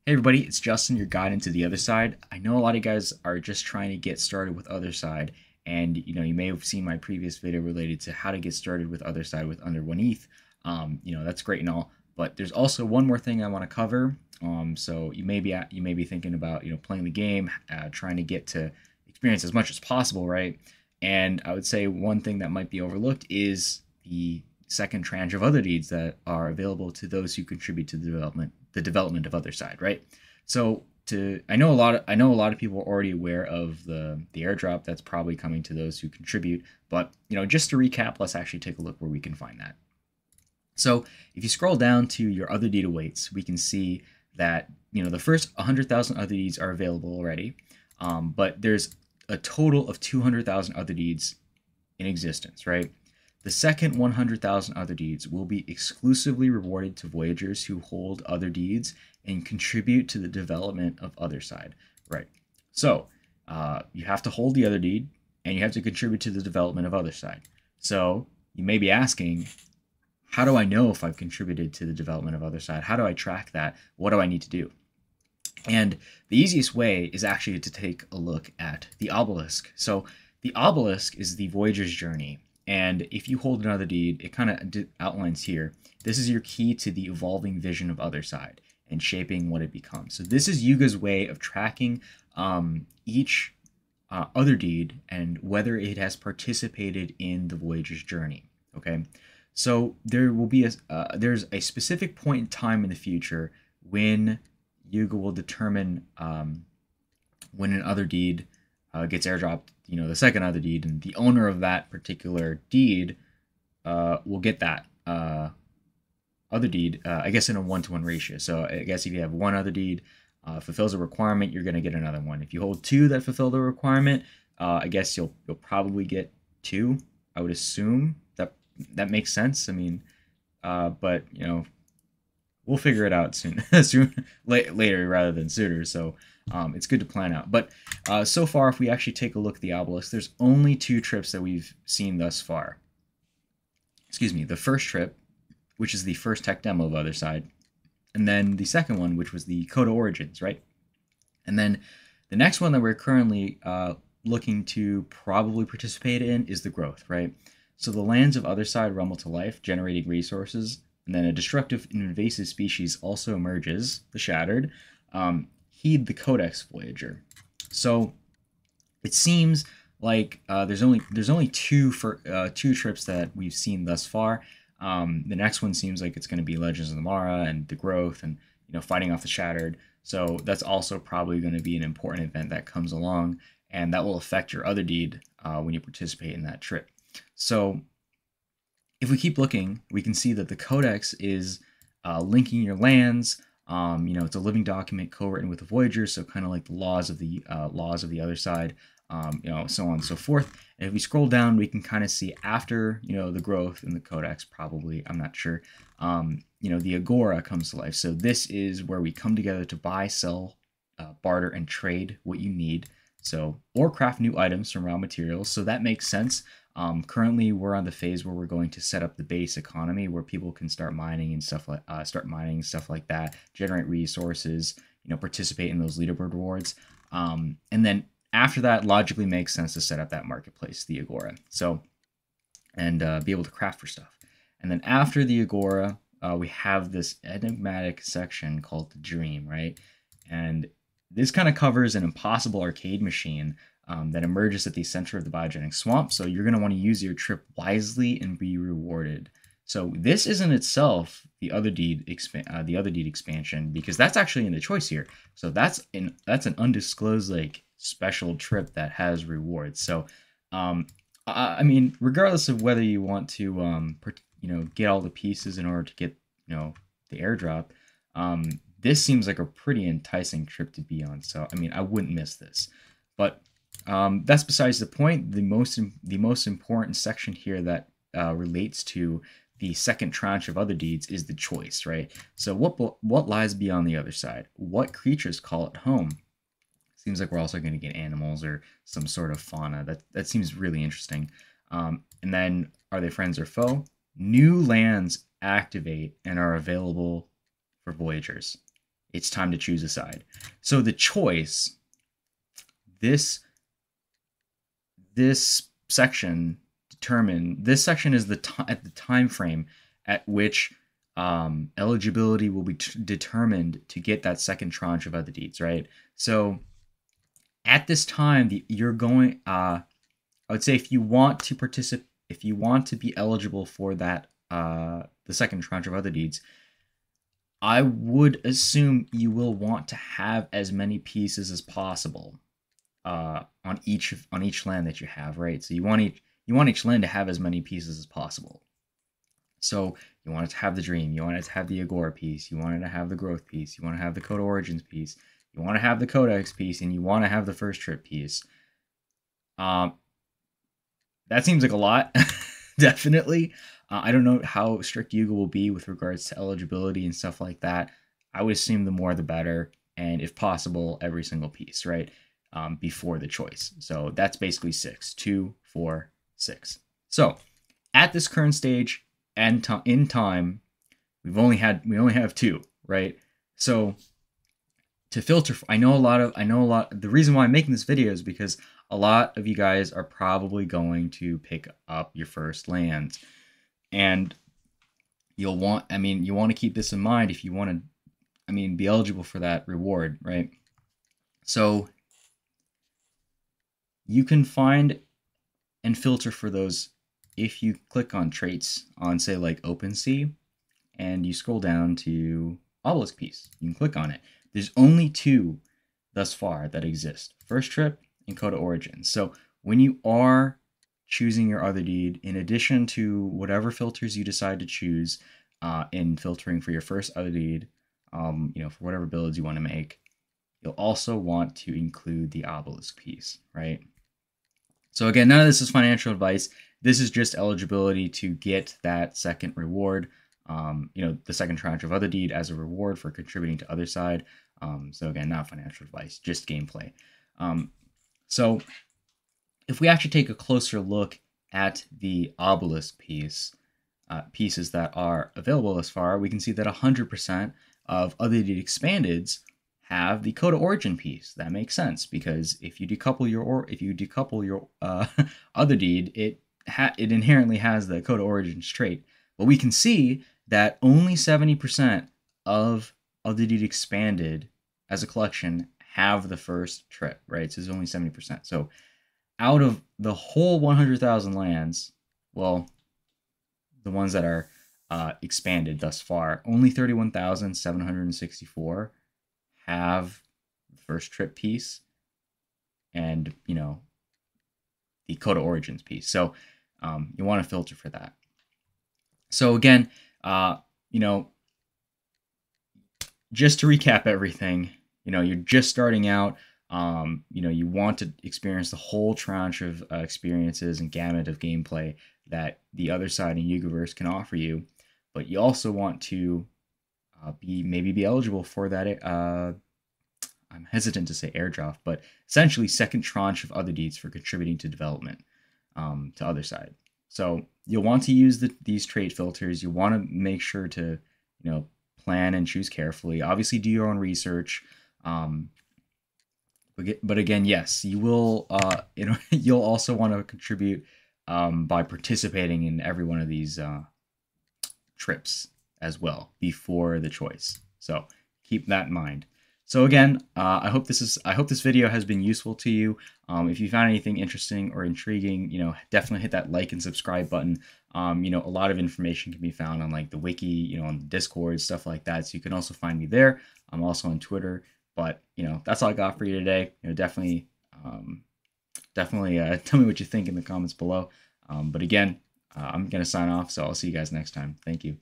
Hey everybody, it's Justin, your guide into the other side. I know a lot of you guys are just trying to get started with Otherside, and you may have seen my previous video related to how to get started with Otherside with under 1 ETH. That's great and all, but there's also one more thing I want to cover. So you may be thinking about playing the game, trying to get to experience as much as possible, right? And I would say one thing that might be overlooked is the second tranche of Otherdeeds that are available to those who contribute to the development of Otherside, right? So I know a lot of people are already aware of the airdrop that's probably coming to those who contribute, but just to recap, let's actually take a look where we can find that. So if you scroll down to your Otherdeed awaits, we can see that the first 100,000 Otherdeeds are available already, but there's a total of 200,000 Otherdeeds in existence, right? The second 100,000 Otherdeeds will be exclusively rewarded to Voyagers who hold Otherdeeds and contribute to the development of Otherside, right? So you have to hold the Otherdeed and you have to contribute to the development of Otherside. So you may be asking, how do I know if I've contributed to the development of Otherside? How do I track that? What do I need to do? And the easiest way is actually to take a look at the Obelisk. So the Obelisk is the Voyager's journey. And if you hold another deed, it kind of outlines here. This is your key to the evolving vision of Otherside and shaping what it becomes. So this is Yuga's way of tracking each Otherdeed and whether it has participated in the Voyager's journey. Okay, so there will be there's a specific point in time in the future when Yuga will determine when an Otherdeed gets airdropped, the second Otherdeed, and the owner of that particular deed will get that Otherdeed, I guess in a 1-to-1 ratio. So I guess if you have one Otherdeed fulfills a requirement, you're going to get another one. If you hold two that fulfill the requirement, I guess you'll probably get two. I would assume that makes sense. I mean, but we'll figure it out soon, later rather than sooner. So it's good to plan out. But so far, if we actually take a look at the Obelisk, there's only 2 trips that we've seen thus far. Excuse me, the first trip, which is the first tech demo of Otherside, and then the second one, which was the Coda Origins, right? And then the next one that we're currently looking to probably participate in is the Growth, right? So the lands of Otherside rumble to life, generating resources, and then a destructive and invasive species also emerges, the Shattered. Heed the Codex Voyager. So it seems like there's only two trips that we've seen thus far. The next one seems like it's going to be Legends of the Mara and the Growth, and fighting off the Shattered. So that's also probably going to be an important event that comes along, and that will affect your Otherdeed when you participate in that trip. So if we keep looking, we can see that the Codex is linking your lands. It's a living document co-written with the Voyager, so kind of like the laws of the other side, so on and so forth. And if we scroll down, we can kind of see after the Growth and the Codex, probably, I'm not sure, the Agora comes to life. So this is where we come together to buy, sell, barter, and trade what you need. So, or craft new items from raw materials. So that makes sense. Currently, we're on the phase where we're going to set up the base economy, where people can start mining and stuff like that, generate resources, participate in those leaderboard rewards, and then after that, logically makes sense to set up that marketplace, the Agora. So, and be able to craft for stuff. And then after the Agora, we have this enigmatic section called the Dream, right? And this kind of covers an impossible arcade machine that emerges at the center of the biogenic swamp. So you're going to want to use your trip wisely and be rewarded. So this is in itself the Otherdeed expansion, because that's actually in the choice here. So that's an undisclosed special trip that has rewards. So I mean, regardless of whether you want to get all the pieces in order to get the airdrop, this seems like a pretty enticing trip to be on. So I mean, I wouldn't miss this. But that's besides the point. The most important section here that relates to the second tranche of Otherdeeds is the choice, right? So what lies beyond the other side? What creatures call it home? Seems like we're also going to get animals or some sort of fauna. That seems really interesting. And then, are they friends or foe? New lands activate and are available for Voyagers. it's time to choose a side. So the choice, this section is at the time frame at which eligibility will be determined to get that second tranche of Otherdeeds, right? So at this time, you're going. I would say if you want to participate, if you want to be eligible for that, the second tranche of Otherdeeds, I would assume you will want to have as many pieces as possible on each land that you have, right? So you want each land to have as many pieces as possible. So you want it to have the Dream, you want it to have the Agora piece, you want it to have the Growth piece, you want to have the Code Origins piece, you want to have the Codex piece, and you want to have the First Trip piece. That seems like a lot, definitely. I don't know how strict Yuga will be with regards to eligibility and stuff like that. I would assume the more the better, and if possible, every single piece, right? Before the choice. So that's basically 6, 2, 4, 6. So at this current stage and in time, we only have 2, right? So to filter, I know a lot. The reason why I'm making this video is because a lot of you guys are probably going to pick up your first lands, and you want to keep this in mind if you want to, be eligible for that reward, right? So you can find and filter for those if you click on traits on, say, like OpenSea, and you scroll down to Obelisk Piece. You can click on it. There's only 2 thus far that exist: First Trip and Coda Origins. So when you are choosing your Otherdeed, in addition to whatever filters you decide to choose in filtering for your first Otherdeed, for whatever builds you want to make, you'll also want to include the Obelisk Piece, right? So again, none of this is financial advice. This is just eligibility to get that second reward, the second tranche of Otherdeed as a reward for contributing to Otherside. So again, not financial advice, just gameplay. So if we actually take a closer look at the Obelisk pieces that are available thus far, we can see that 100% of Otherdeed expandeds have the Coda Origin piece. That makes sense, because if you decouple your Otherdeed, it inherently has the Coda Origins trait. But we can see that only 70% of Otherdeed expanded as a collection have the First Trip, right? So it's only 70%. So out of the whole 100,000 lands, well, the ones that are expanded thus far, only 31,764 have the First Trip piece and, the Coda Origins piece. So you want to filter for that. So again, just to recap everything, you're just starting out. You want to experience the whole tranche of experiences and gamut of gameplay that the Otherside and Yugaverse can offer you, but you also want to be eligible for that. I'm hesitant to say airdrop, but essentially second tranche of Otherdeeds for contributing to development to Otherside. So you'll want to use these trait filters. You want to make sure to plan and choose carefully. Obviously, do your own research. But again, yes, you will. You'll also want to contribute by participating in every one of these trips as well before the choice. So keep that in mind. So again, I hope this video has been useful to you. If you found anything interesting or intriguing, definitely hit that like and subscribe button. A lot of information can be found on like the wiki, on the Discord, stuff like that. So you can also find me there. I'm also on Twitter. But that's all I got for you today. Definitely tell me what you think in the comments below. But again, I'm gonna sign off. So I'll see you guys next time. Thank you.